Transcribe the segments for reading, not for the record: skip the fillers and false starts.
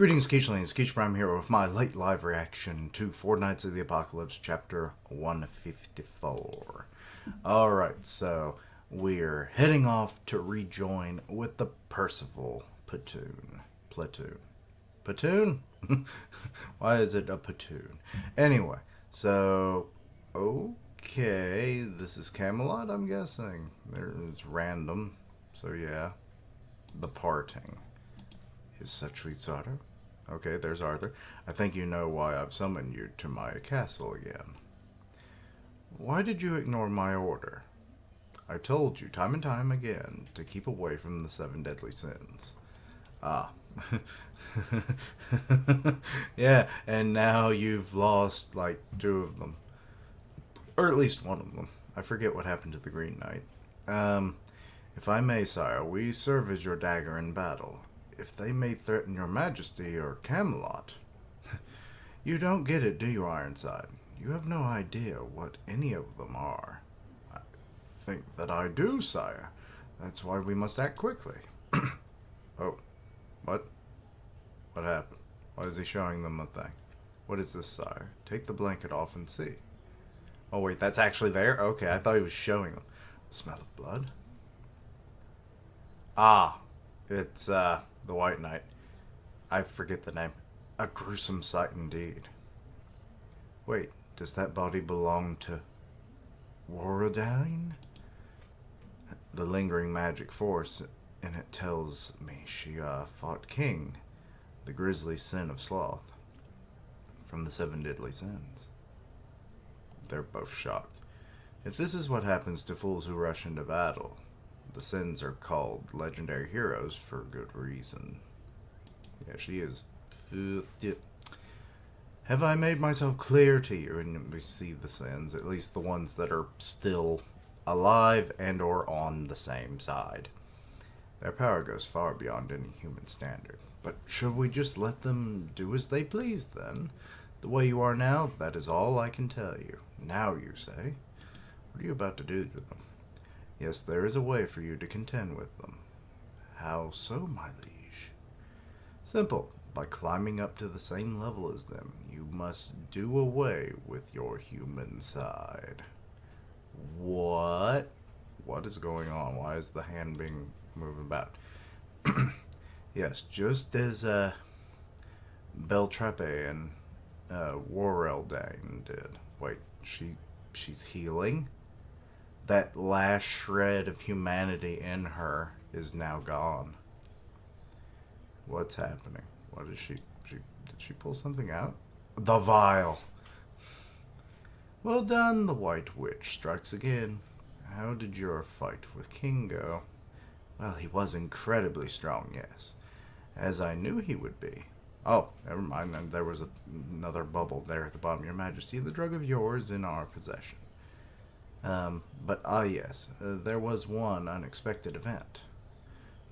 Greetings, Keechlings. Keech Prime here with my late live reaction to Four Knights of the Apocalypse, Chapter 154. Alright, so we're heading off to rejoin with the Percival platoon. Platoon? Why is it a platoon? Anyway, so, okay, this is Camelot, I'm guessing. It's random, so yeah. The parting. Is such sweet sorrow? Okay, there's Arthur. I think you know why I've summoned you to my castle again. Why did you ignore my order? I told you time and time again to keep away from the 7 deadly sins. Ah. Yeah, and now you've lost, like, 2 of them. Or at least 1 of them. I forget what happened to the Green Knight. If I may, sire, we serve as your dagger in battle. If they may threaten your majesty or Camelot. You don't get it, do you, Ironside? You have no idea what any of them are. I think that I do, sire. That's why we must act quickly. Oh, what? What happened? Why is he showing them a thing? What is this, sire? Take the blanket off and see. Oh, wait, that's actually there? Okay, I thought he was showing them. The smell of blood? Ah, it's, the White Knight. I forget the name. A gruesome sight indeed. Wait, does that body belong to Warradine? The lingering magic force in it tells me she fought King, the grisly sin of sloth, from the 7 deadly sins. They're both shocked. If this is what happens to fools who rush into battle, the sins are called legendary heroes for good reason. Yeah, she is. Have I made myself clear to you? And we see the sins, at least the ones that are still alive and or on the same side. Their power goes far beyond any human standard. But should we just let them do as they please, then? The way you are now, that is all I can tell you. Now, you say? What are you about to do to them? Yes, there is a way for you to contend with them. How so, my liege? Simple. By climbing up to the same level as them, you must do away with your human side. What? What is going on? Why is the hand being moved about? Yes, just as Beltrape and Warreldane did. Wait, she's healing? That last shred of humanity in her is now gone. What's happening? What is she did she pull something out? The vial. Well done, the White Witch strikes again. How did your fight with King go? Well, he was incredibly strong, yes. As I knew he would be. Oh, never mind, then there was another bubble there at the bottom, Your Majesty. The drug of yours in our possession. But yes, there was one unexpected event.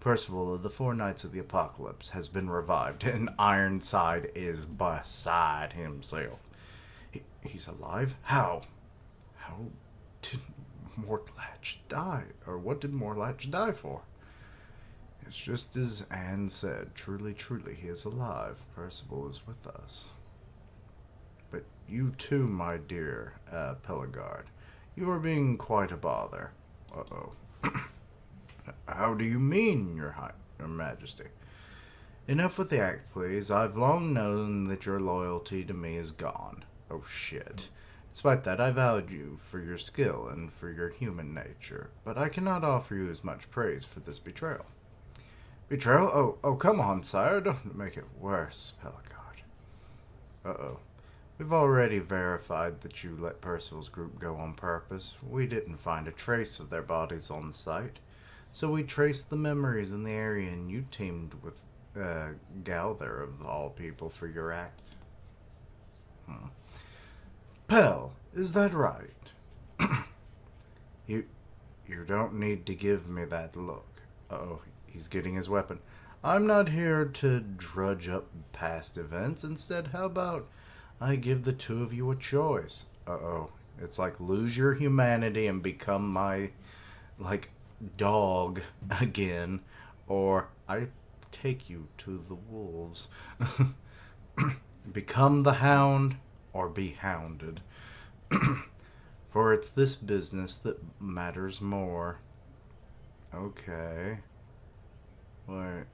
Percival of the Four Knights of the Apocalypse has been revived, and Ironside is beside himself. He's alive? How? How did Mortlatch die? Or what did Mortlatch die for? It's just as Anne said. Truly, truly, he is alive. Percival is with us. But you too, my dear Pelagard. You are being quite a bother. Uh-oh. How do you mean, Your Majesty? Enough with the act, please. I've long known that your loyalty to me is gone. Oh, shit. Despite that, I valued you for your skill and for your human nature, but I cannot offer you as much praise for this betrayal. Betrayal? Oh, come on, sire. Don't make it worse, Pelagard. Uh-oh. We've already verified that you let Percival's group go on purpose. We didn't find a trace of their bodies on the site. So we traced the memories in the area, and you teamed with Galther, of all people, for your act. Pell, is that right? You don't need to give me that look. Uh-oh, he's getting his weapon. I'm not here to drudge up past events. Instead, how about I give the 2 of you a choice? Uh-oh. It's like lose your humanity and become my, dog again. Or I take you to the wolves. Become the hound or be hounded. For it's this business that matters more. Okay. Wait.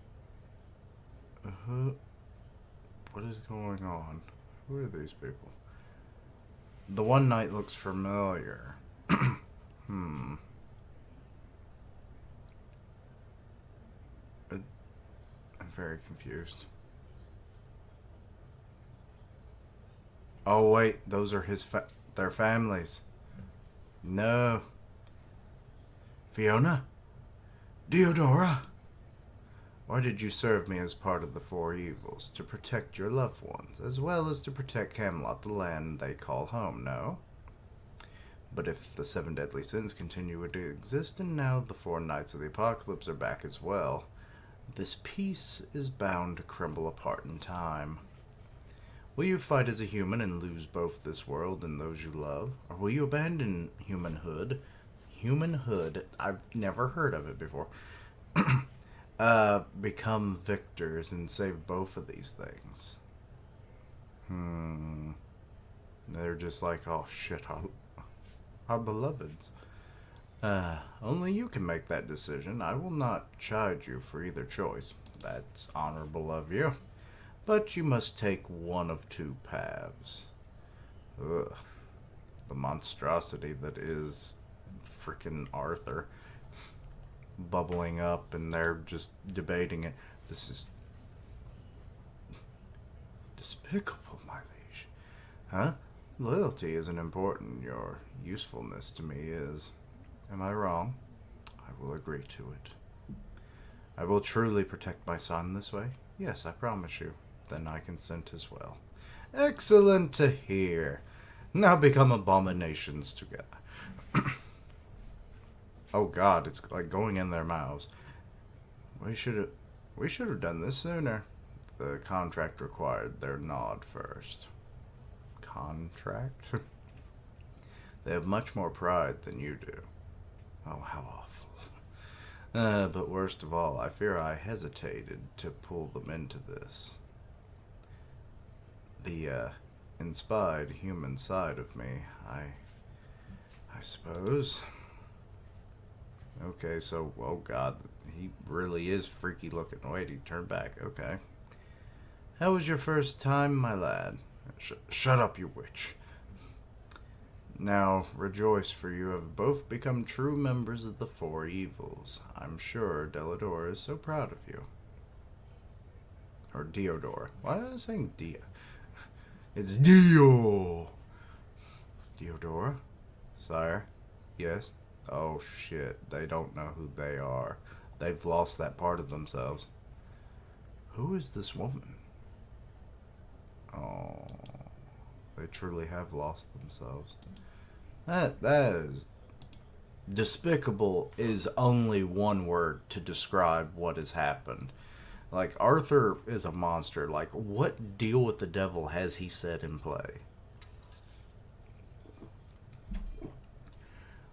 What is going on? Who are these people? The one knight looks familiar. Hmm. I'm very confused. Oh wait, those are their families. No. Fiona? Deodora? Why did you serve me as part of the Four Evils? To protect your loved ones, as well as to protect Camelot, the land they call home, no? But if the seven deadly sins continue to exist, and now the four knights of the apocalypse are back as well, this peace is bound to crumble apart in time. Will you fight as a human and lose both this world and those you love? Or will you abandon humanhood? Humanhood? I've never heard of it before. Become victors and save both of these things. They're just like, oh shit, our beloveds. Only you can make that decision. I will not chide you for either choice. That's honorable of you. But you must take one of two paths. Ugh. The monstrosity that is frickin' Arthur bubbling up, and they're just debating it. This is despicable, my liege. Huh? Loyalty isn't important. Your usefulness to me is. Am I wrong? I will agree to it. I will truly protect my son this way. Yes, I promise you. Then I consent as well. Excellent to hear. Now become abominations together. Oh God, it's like going in their mouths. We should have done this sooner. The contract required their nod first. Contract? They have much more pride than you do. Oh, how awful. But worst of all, I fear I hesitated to pull them into this. The inspired human side of me, I suppose. Okay, so, oh God, he really is freaky looking. Wait, he turned back. Okay. How was your first time, my lad? Shut up, you witch. Now, rejoice, for you have both become true members of the Four Evils. I'm sure Deladora is so proud of you. Or Deodora. Why am I saying Dia? It's Dio! Deodora? Sire? Yes? Oh shit, they don't know who they are. They've lost that part of themselves. Who is this woman? Oh, they truly have lost themselves. That is despicable is only one word to describe what has happened. Like, Arthur is a monster. Like, what deal with the devil has he set in play?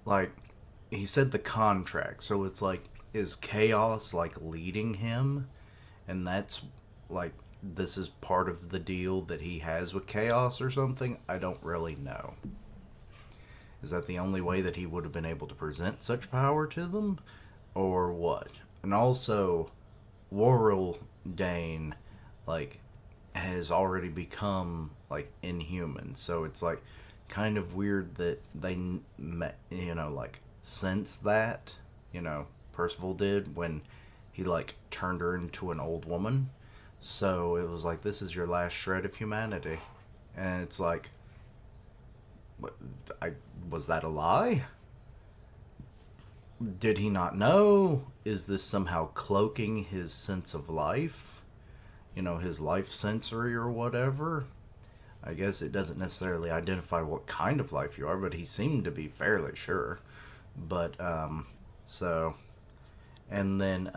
Like, he said the contract, so it's like, is chaos like leading him? And that's like, this is part of the deal that he has with chaos or something? I don't really know. Is that the only way that he would have been able to present such power to them? Or what? And also, Warrel Dane, like, has already become, like, inhuman. So it's, like, kind of weird that they, like, sense that, Percival did when he, like, turned her into an old woman. So it was like, this is your last shred of humanity. And it's like, was that a lie? Did he not know? Is this somehow cloaking his sense of life? His life sensory or whatever? I guess it doesn't necessarily identify what kind of life you are, but he seemed to be fairly sure. But, so... And then,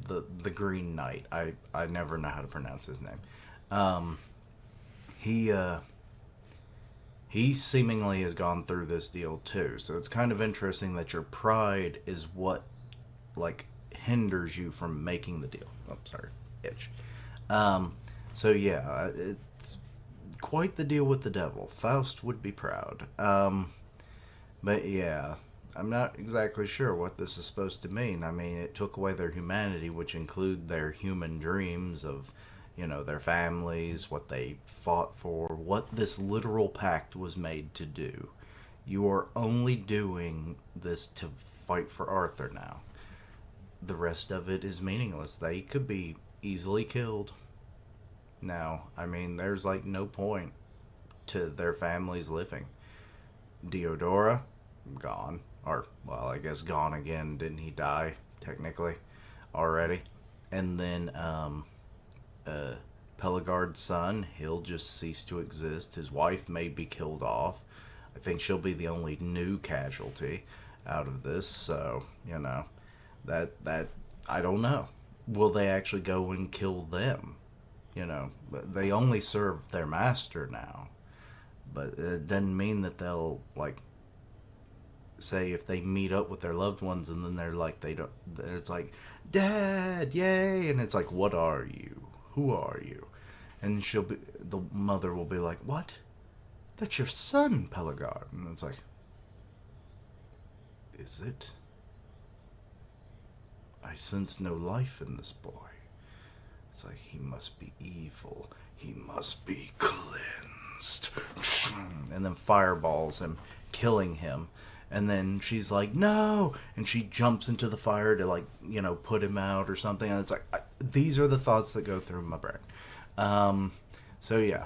the Green Knight. I never know how to pronounce his name. He seemingly has gone through this deal too. So it's kind of interesting that your pride is what, like, hinders you from making the deal. Oh, sorry, itch. So yeah, it's quite the deal with the devil. Faust would be proud. But yeah, I'm not exactly sure what this is supposed to mean. I mean, it took away their humanity, which include their human dreams of, their families, what they fought for, what this literal pact was made to do. You are only doing this to fight for Arthur now. The rest of it is meaningless. They could be easily killed. Now, I mean, there's like no point to their families living. Diodora, gone. Or, well, I guess gone again. Didn't he die, technically, already? And then, Pelegard's son, he'll just cease to exist. His wife may be killed off. I think she'll be the only new casualty out of this, so, that I don't know. Will they actually go and kill them? They only serve their master now. But it doesn't mean that they'll, say if they meet up with their loved ones and then they're like, they don't, it's like, Dad, yay! And it's like, what are you? Who are you? And the mother will be like, what? That's your son, Pelegard. And it's like, is it? I sense no life in this boy. It's like, he must be evil. He must be cleansed. And then fireballs him, killing him. And then she's like, no! And she jumps into the fire to, put him out or something. And it's like, these are the thoughts that go through my brain. So, yeah.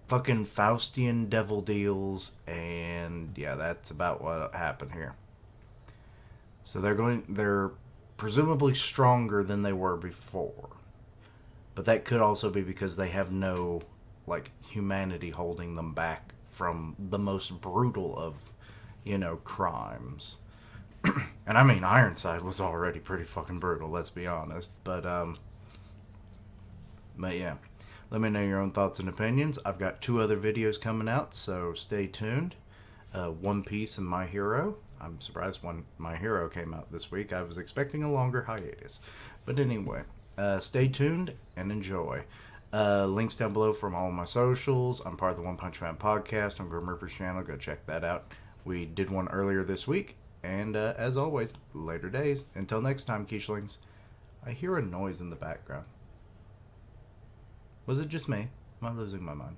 Fucking Faustian devil deals. And, yeah, that's about what happened here. So they're presumably stronger than they were before. But that could also be because they have no, humanity holding them back from the most brutal of, crimes. And I mean, Ironside was already pretty fucking brutal, let's be honest. But yeah. Let me know your own thoughts and opinions. I've got 2 other videos coming out, so stay tuned. One Piece and My Hero. I'm surprised My Hero came out this week. I was expecting a longer hiatus. But anyway, stay tuned and enjoy. Links down below from all my socials. I'm part of the One Punch Man podcast on Grim Reaper's channel. Go check that out. We did one earlier this week. And as always, later days. Until next time, Quiche-lings. I hear a noise in the background. Was it just me? Am I losing my mind?